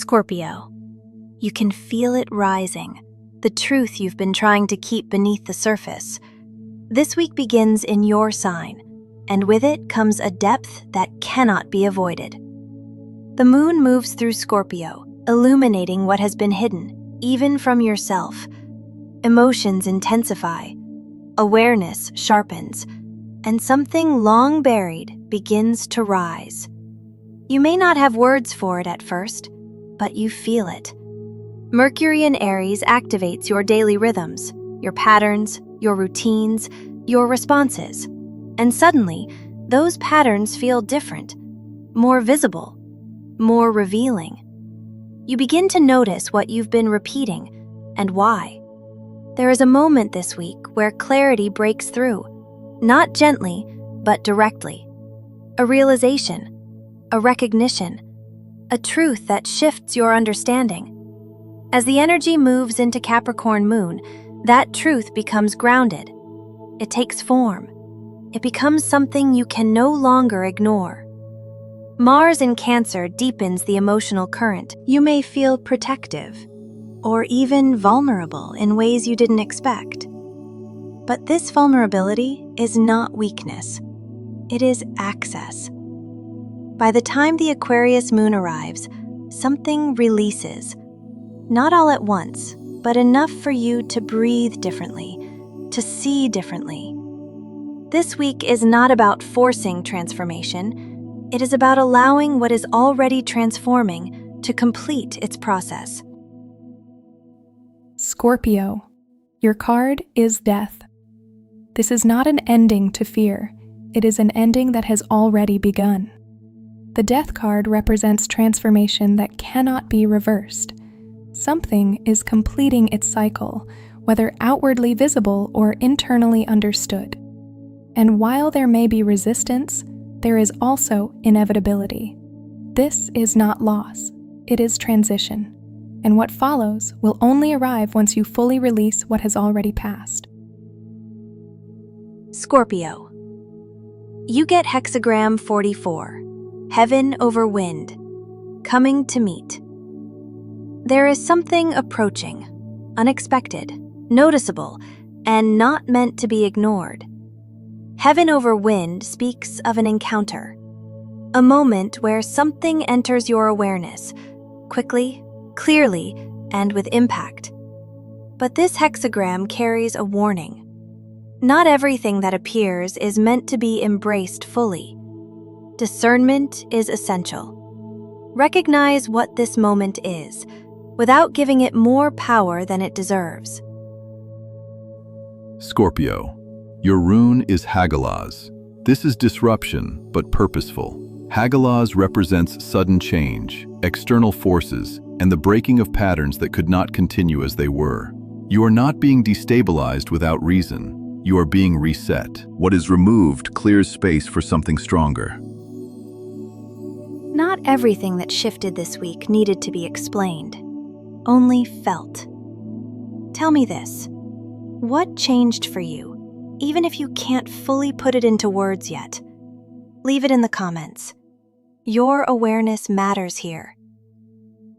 Scorpio. You can feel it rising, the truth you've been trying to keep beneath the surface. This week begins in your sign, and with it comes a depth that cannot be avoided. The moon moves through Scorpio, illuminating what has been hidden, even from yourself. Emotions intensify, awareness sharpens, and something long buried begins to rise. You may not have words for it at first, but you feel it. Mercury in Aries activates your daily rhythms, your patterns, your routines, your responses. And suddenly, those patterns feel different, more visible, more revealing. You begin to notice what you've been repeating and why. There is a moment this week where clarity breaks through, not gently, but directly. A realization, a recognition, a truth that shifts your understanding. As the energy moves into Capricorn moon, that truth becomes grounded. It takes form. It becomes something you can no longer ignore. Mars in Cancer deepens the emotional current. You may feel protective, or even vulnerable in ways you didn't expect. But this vulnerability is not weakness. It is access. By the time the Aquarius moon arrives, something releases. Not all at once, but enough for you to breathe differently, to see differently. This week is not about forcing transformation. It is about allowing what is already transforming to complete its process. Scorpio, your card is death. This is not an ending to fear. It is an ending that has already begun. The death card represents transformation that cannot be reversed. Something is completing its cycle, whether outwardly visible or internally understood. And while there may be resistance, there is also inevitability. This is not loss, it is transition. And what follows will only arrive once you fully release what has already passed. Scorpio. You get hexagram 44, heaven over wind, coming to meet. There is something approaching, unexpected, noticeable, and not meant to be ignored. Heaven over wind speaks of an encounter, a moment where something enters your awareness, quickly, clearly, and with impact. But this hexagram carries a warning. Not everything that appears is meant to be embraced fully. Discernment is essential. Recognize what this moment is, without giving it more power than it deserves. Scorpio, your rune is Hagalaz. This is disruption, but purposeful. Hagalaz represents sudden change, external forces, and the breaking of patterns that could not continue as they were. You are not being destabilized without reason. You are being reset. What is removed clears space for something stronger. Not everything that shifted this week needed to be explained, only felt. Tell me this, what changed for you, even if you can't fully put it into words yet? Leave it in the comments. Your awareness matters here.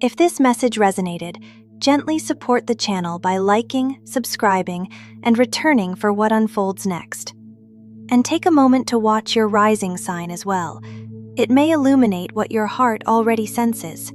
If this message resonated, gently support the channel by liking, subscribing, and returning for what unfolds next. And take a moment to watch your rising sign as well. It may illuminate what your heart already senses.